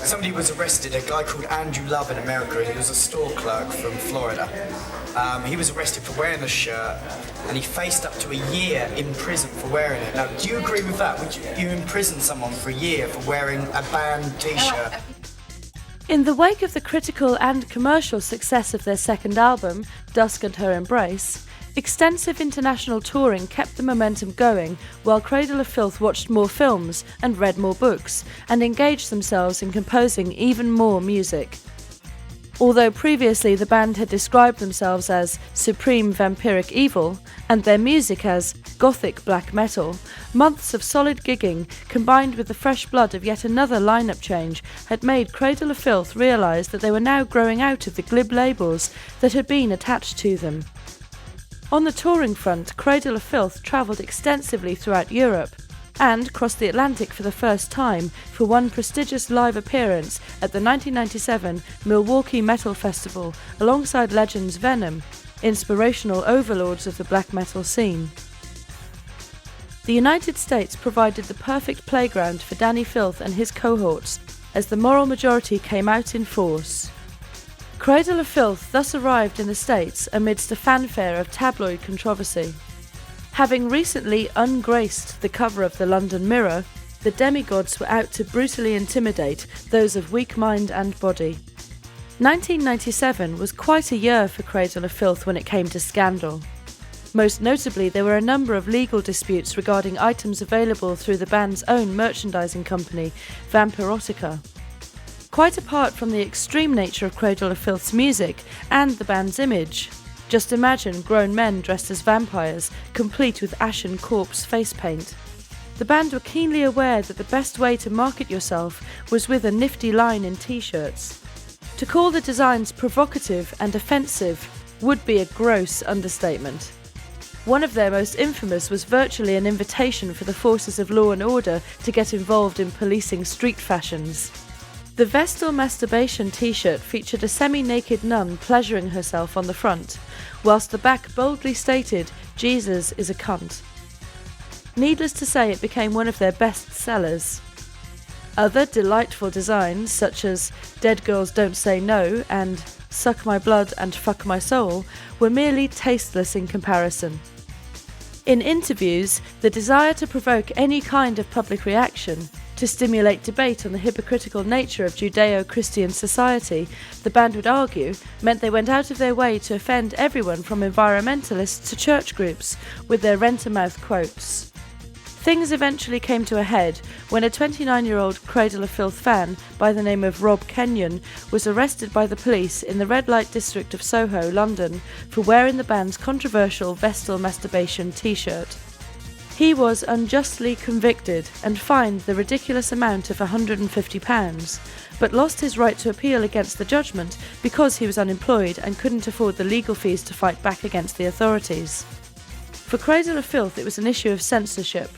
somebody was arrested, a guy called Andrew Love in America. He was a store clerk from Florida. He was arrested for wearing the shirt, and he faced up to a year in prison for wearing it. Now, do you agree with that? Would you imprison someone for a year for wearing a band t-shirt? In the wake of the critical and commercial success of their second album, Dusk and Her Embrace, extensive international touring kept the momentum going while Cradle of Filth watched more films and read more books and engaged themselves in composing even more music. Although previously the band had described themselves as supreme vampiric evil and their music as gothic black metal, months of solid gigging combined with the fresh blood of yet another lineup change had made Cradle of Filth realise that they were now growing out of the glib labels that had been attached to them. On the touring front, Cradle of Filth travelled extensively throughout Europe and crossed the Atlantic for the first time for one prestigious live appearance at the 1997 Milwaukee Metal Festival alongside legends Venom, inspirational overlords of the black metal scene. The United States provided the perfect playground for Danny Filth and his cohorts as the moral majority came out in force. Cradle of Filth thus arrived in the States amidst a fanfare of tabloid controversy. Having recently ungraced the cover of the London Mirror, the demigods were out to brutally intimidate those of weak mind and body. 1997 was quite a year for Cradle of Filth when it came to scandal. Most notably, there were a number of legal disputes regarding items available through the band's own merchandising company, Vampirotica. Quite apart from the extreme nature of Cradle of Filth's music and the band's image, just imagine grown men dressed as vampires, complete with ashen corpse face paint. The band were keenly aware that the best way to market yourself was with a nifty line in t-shirts. To call the designs provocative and offensive would be a gross understatement. One of their most infamous was virtually an invitation for the forces of law and order to get involved in policing street fashions. The Vestal Masturbation t-shirt featured a semi-naked nun pleasuring herself on the front, whilst the back boldly stated, "Jesus is a cunt." Needless to say, it became one of their best sellers. Other delightful designs, such as "Dead Girls Don't Say No" and "Suck My Blood and Fuck My Soul," were merely tasteless in comparison. In interviews, the desire to provoke any kind of public reaction, to stimulate debate on the hypocritical nature of Judeo-Christian society, the band would argue, meant they went out of their way to offend everyone from environmentalists to church groups with their rent-a-mouth quotes. Things eventually came to a head when a 29-year-old Cradle of Filth fan by the name of Rob Kenyon was arrested by the police in the red light district of Soho, London, for wearing the band's controversial Vestal Masturbation t-shirt. He was unjustly convicted and fined the ridiculous amount of £150, but lost his right to appeal against the judgment because he was unemployed and couldn't afford the legal fees to fight back against the authorities. For Cradle of Filth, it was an issue of censorship.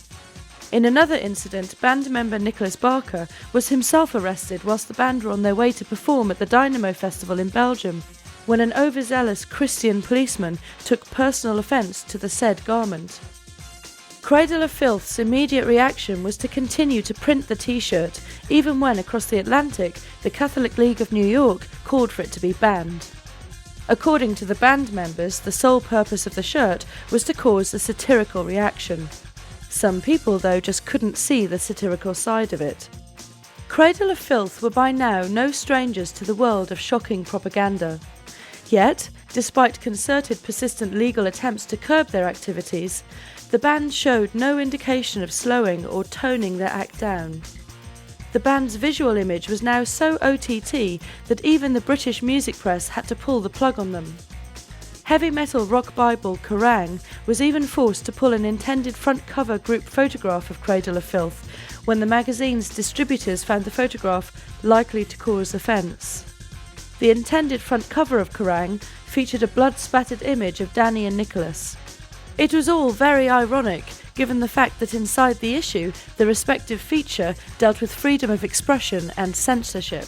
In another incident, band member Nicholas Barker was himself arrested whilst the band were on their way to perform at the Dynamo Festival in Belgium, when an overzealous Christian policeman took personal offence to the said garment. Cradle of Filth's immediate reaction was to continue to print the t-shirt, even when across the Atlantic, the Catholic League of New York called for it to be banned. According to the band members, the sole purpose of the shirt was to cause a satirical reaction. Some people, though, just couldn't see the satirical side of it. Cradle of Filth were by now no strangers to the world of shocking propaganda. Yet, despite concerted persistent legal attempts to curb their activities, the band showed no indication of slowing or toning their act down. The band's visual image was now so OTT that even the British music press had to pull the plug on them. Heavy metal rock bible Kerrang was even forced to pull an intended front cover group photograph of Cradle of Filth when the magazine's distributors found the photograph likely to cause offence. The intended front cover of Kerrang featured a blood-spattered image of Danny and Nicholas. It was all very ironic, given the fact that inside the issue, the respective feature dealt with freedom of expression and censorship.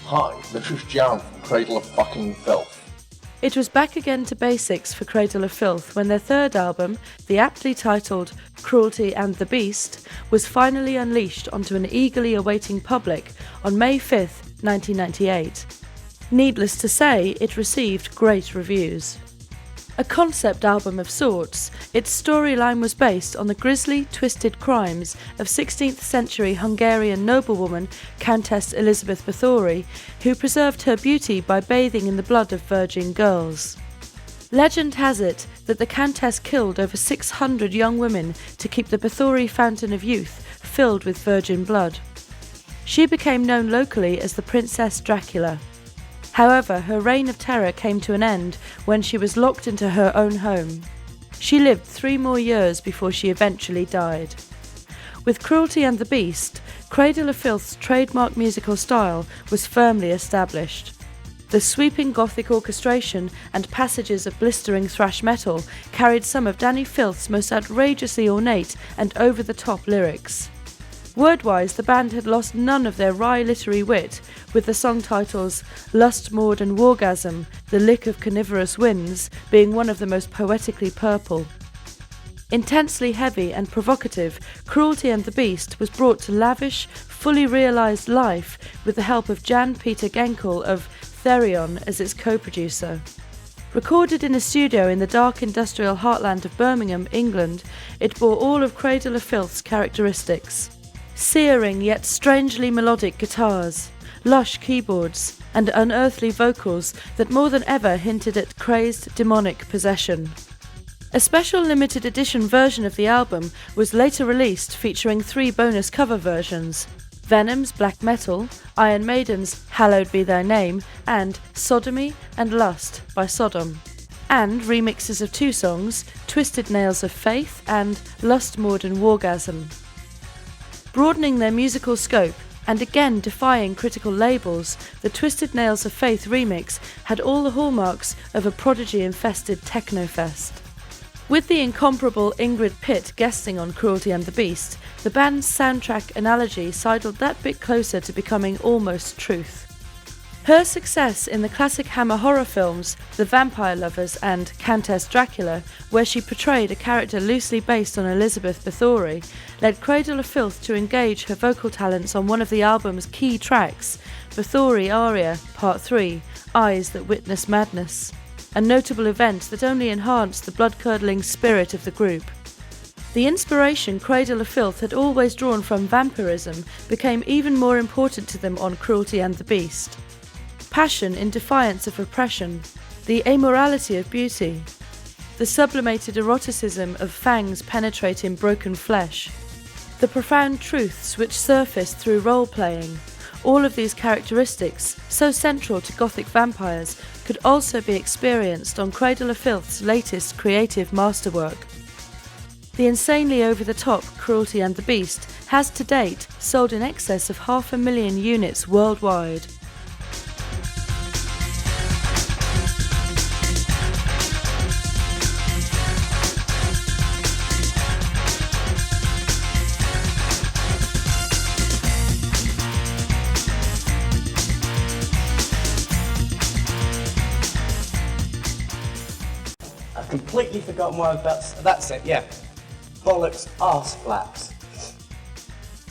Hi, this is Jan from Cradle of fucking Filth. It was back again to basics for Cradle of Filth when their third album, the aptly titled Cruelty and the Beast, was finally unleashed onto an eagerly awaiting public on May 5th, 1998. Needless to say, it received great reviews. A concept album of sorts, its storyline was based on the grisly, twisted crimes of 16th century Hungarian noblewoman Countess Elizabeth Bathory, who preserved her beauty by bathing in the blood of virgin girls. Legend has it that the Countess killed over 600 young women to keep the Bathory Fountain of Youth filled with virgin blood. She became known locally as the Princess Dracula. However, her reign of terror came to an end when she was locked into her own home. She lived 3 more years before she eventually died. With Cruelty and the Beast, Cradle of Filth's trademark musical style was firmly established. The sweeping gothic orchestration and passages of blistering thrash metal carried some of Danny Filth's most outrageously ornate and over-the-top lyrics. Word-wise, the band had lost none of their wry literary wit, with the song titles Lust, Maud and Wargasm, The Lick of Carnivorous Winds being one of the most poetically purple. Intensely heavy and provocative, Cruelty and the Beast was brought to lavish, fully realised life with the help of Jan Peter Genkel of Therion as its co-producer. Recorded in a studio in the dark industrial heartland of Birmingham, England, it bore all of Cradle of Filth's characteristics. Searing yet strangely melodic guitars, lush keyboards, and unearthly vocals that more than ever hinted at crazed demonic possession. A special limited edition version of the album was later released featuring 3 bonus cover versions: Venom's Black Metal, Iron Maiden's Hallowed Be Thy Name, and Sodomy and Lust by Sodom, and remixes of 2 songs, Twisted Nails of Faith and Lust, Maud and Wargasm. Broadening their musical scope and again defying critical labels, the Twisted Nails of Faith remix had all the hallmarks of a prodigy-infested technofest. With the incomparable Ingrid Pitt guesting on Cruelty and the Beast, the band's soundtrack analogy sidled that bit closer to becoming almost truth. Her success in the classic Hammer horror films The Vampire Lovers and Countess Dracula, where she portrayed a character loosely based on Elizabeth Bathory, led Cradle of Filth to engage her vocal talents on one of the album's key tracks, Bathory Aria Part 3, Eyes That Witness Madness, a notable event that only enhanced the blood-curdling spirit of the group. The inspiration Cradle of Filth had always drawn from vampirism became even more important to them on Cruelty and the Beast. Passion in defiance of oppression, the amorality of beauty, the sublimated eroticism of fangs penetrating broken flesh, the profound truths which surfaced through role-playing, all of these characteristics, so central to Gothic vampires, could also be experienced on Cradle of Filth's latest creative masterwork. The insanely over-the-top Cruelty and the Beast has to date sold in excess of 500,000 units worldwide. Completely forgotten what I was about to say. That's it, yeah. Bollocks, arse flaps.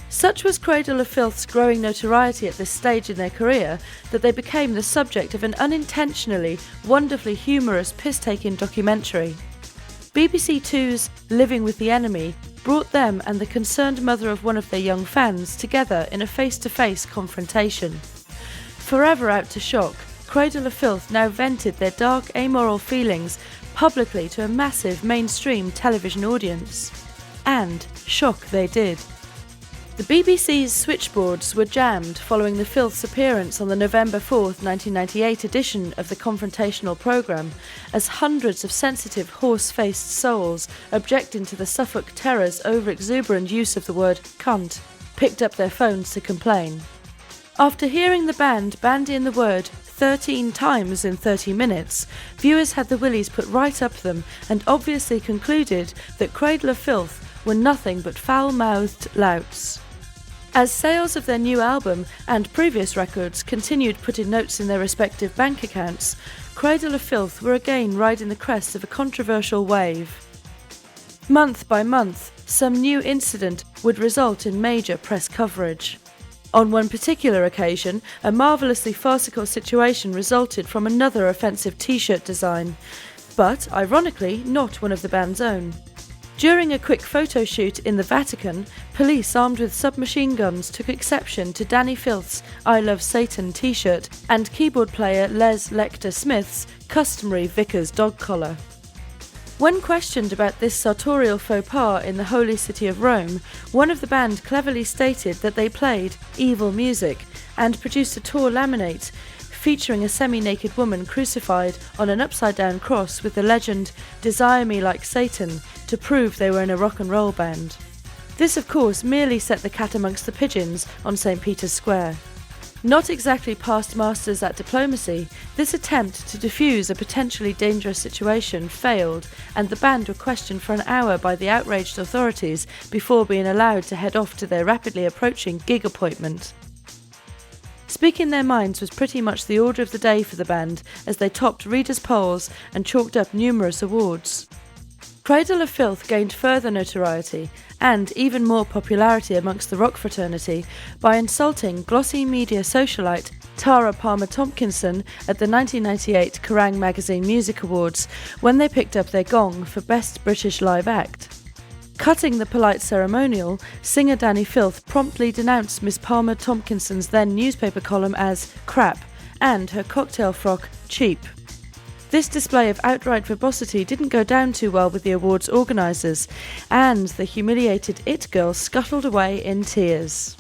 Such was Cradle of Filth's growing notoriety at this stage in their career that they became the subject of an unintentionally, wonderfully humorous piss-taking documentary. BBC Two's Living with the Enemy brought them and the concerned mother of one of their young fans together in a face-to-face confrontation. Forever out to shock, Cradle of Filth now vented their dark, amoral feelings publicly to a massive mainstream television audience. And shock they did. The BBC's switchboards were jammed following the Filth's appearance on the November 4th, 1998 edition of the confrontational programme, as hundreds of sensitive, horse-faced souls objecting to the Suffolk Terror's over-exuberant use of the word cunt picked up their phones to complain. After hearing the band bandy in the word 13 times in 30 minutes, viewers had the willies put right up them and obviously concluded that Cradle of Filth were nothing but foul-mouthed louts. As sales of their new album and previous records continued putting notes in their respective bank accounts, Cradle of Filth were again riding the crest of a controversial wave. Month by month, some new incident would result in major press coverage. On one particular occasion, a marvellously farcical situation resulted from another offensive t-shirt design, but ironically not one of the band's own. During a quick photo shoot in the Vatican, police armed with submachine guns took exception to Danny Filth's I Love Satan t-shirt and keyboard player Les Lecter Smith's customary Vickers dog collar. When questioned about this sartorial faux pas in the holy city of Rome, one of the band cleverly stated that they played evil music and produced a tour laminate featuring a semi-naked woman crucified on an upside-down cross with the legend "Desire Me Like Satan" to prove they were in a rock and roll band. This of course merely set the cat amongst the pigeons on St. Peter's Square. Not exactly past masters at diplomacy, this attempt to defuse a potentially dangerous situation failed, and the band were questioned for an hour by the outraged authorities before being allowed to head off to their rapidly approaching gig appointment. Speaking their minds was pretty much the order of the day for the band, as they topped readers' polls and chalked up numerous awards. Cradle of Filth gained further notoriety and even more popularity amongst the rock fraternity by insulting glossy media socialite Tara Palmer Tompkinson at the 1998 Kerrang! Magazine Music Awards when they picked up their gong for Best British Live Act. Cutting the polite ceremonial, singer Danny Filth promptly denounced Miss Palmer Tompkinson's then newspaper column as crap and her cocktail frock cheap. This display of outright verbosity didn't go down too well with the awards organisers, and the humiliated It Girl scuttled away in tears.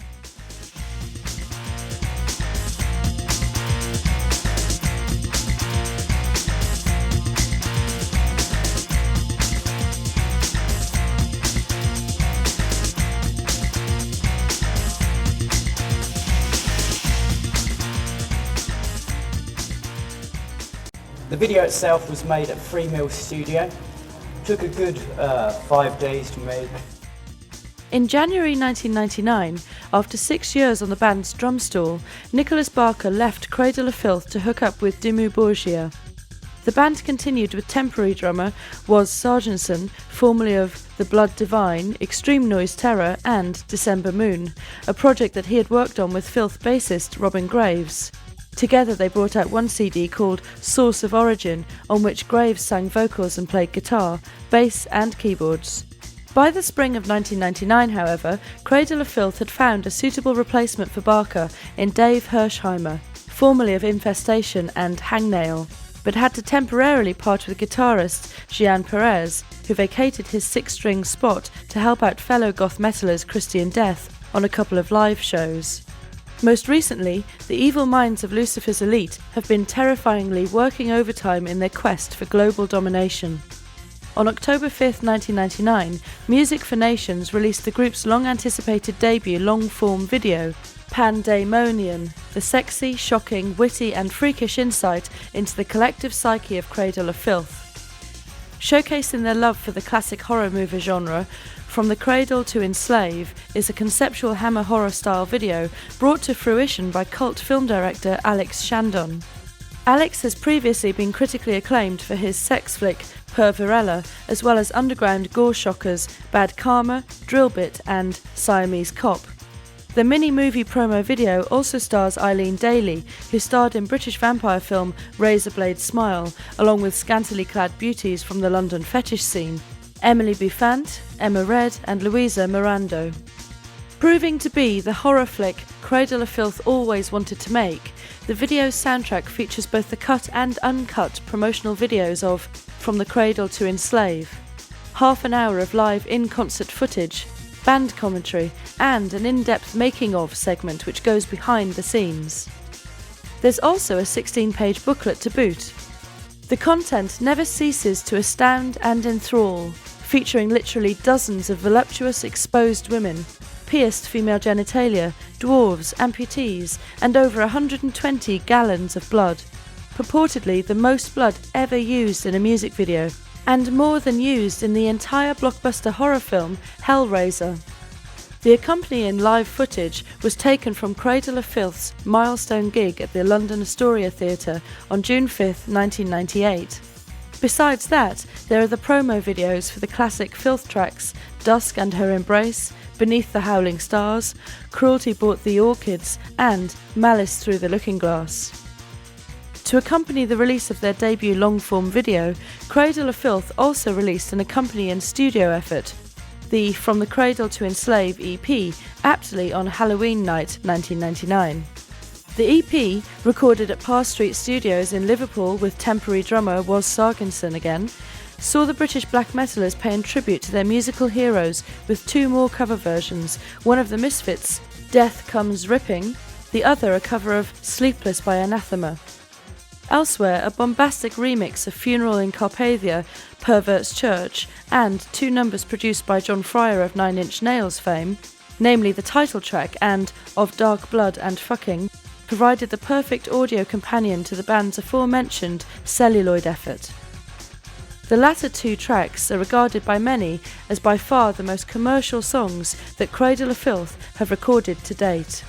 The video itself was made at 3 Mill Studio. Took a good 5 days to make. In January 1999, after 6 years on the band's drum stool, Nicholas Barker left Cradle of Filth to hook up with Dimmu Borgir. The band continued with temporary drummer Waz Sargentson, formerly of The Blood Divine, Extreme Noise Terror and December Moon, a project that he had worked on with Filth bassist Robin Graves. Together they brought out one CD called Source of Origin, on which Graves sang vocals and played guitar, bass and keyboards. By the spring of 1999, however, Cradle of Filth had found a suitable replacement for Barker in Dave Hirshheimer, formerly of Infestation and Hangnail, but had to temporarily part with guitarist Gian Perez, who vacated his 6-string spot to help out fellow goth metalers Christian Death on a couple of live shows. Most recently, the evil minds of Lucifer's elite have been terrifyingly working overtime in their quest for global domination. On October 5, 1999, Music for Nations released the group's long-anticipated debut long-form video, Pandemonium, the sexy, shocking, witty and freakish insight into the collective psyche of Cradle of Filth. Showcasing their love for the classic horror movie genre, From the Cradle to Enslave is a conceptual hammer horror-style video brought to fruition by cult film director Alex Shandon. Alex has previously been critically acclaimed for his sex flick Perverella, as well as underground gore shockers Bad Karma, Drillbit and Siamese Cop. The mini-movie promo video also stars Eileen Daly, who starred in British vampire film Razorblade Smile, along with scantily clad beauties from the London fetish scene, Emily Buffant, Emma Red and Louisa Mirando. Proving to be the horror flick Cradle of Filth always wanted to make, the video's soundtrack features both the cut and uncut promotional videos of From the Cradle to Enslave, half an hour of live in-concert footage, band commentary and an in-depth making-of segment which goes behind the scenes. There's also a 16-page booklet to boot. The content never ceases to astound and enthrall, featuring literally dozens of voluptuous exposed women, pierced female genitalia, dwarves, amputees, and over 120 gallons of blood, purportedly the most blood ever used in a music video, and more than used in the entire blockbuster horror film Hellraiser. The accompanying live footage was taken from Cradle of Filth's milestone gig at the London Astoria Theatre on June 5, 1998. Besides that, there are the promo videos for the classic Filth tracks Dusk and Her Embrace, Beneath the Howling Stars, Cruelty Brought the Orchids, and Malice Through the Looking Glass. To accompany the release of their debut long-form video, Cradle of Filth also released an accompanying studio effort, the From the Cradle to Enslave EP, aptly on Halloween night 1999. The EP, recorded at Parr Street Studios in Liverpool with temporary drummer Waz Sarginson again, saw the British black metalers paying tribute to their musical heroes with 2 more cover versions, one of the Misfits, Death Comes Ripping, the other a cover of Sleepless by Anathema. Elsewhere, a bombastic remix of Funeral in Carpathia, Pervert's Church, and 2 numbers produced by John Fryer of Nine Inch Nails fame, namely the title track and Of Dark Blood and Fucking, provided the perfect audio companion to the band's aforementioned celluloid effort. The latter 2 tracks are regarded by many as by far the most commercial songs that Cradle of Filth have recorded to date.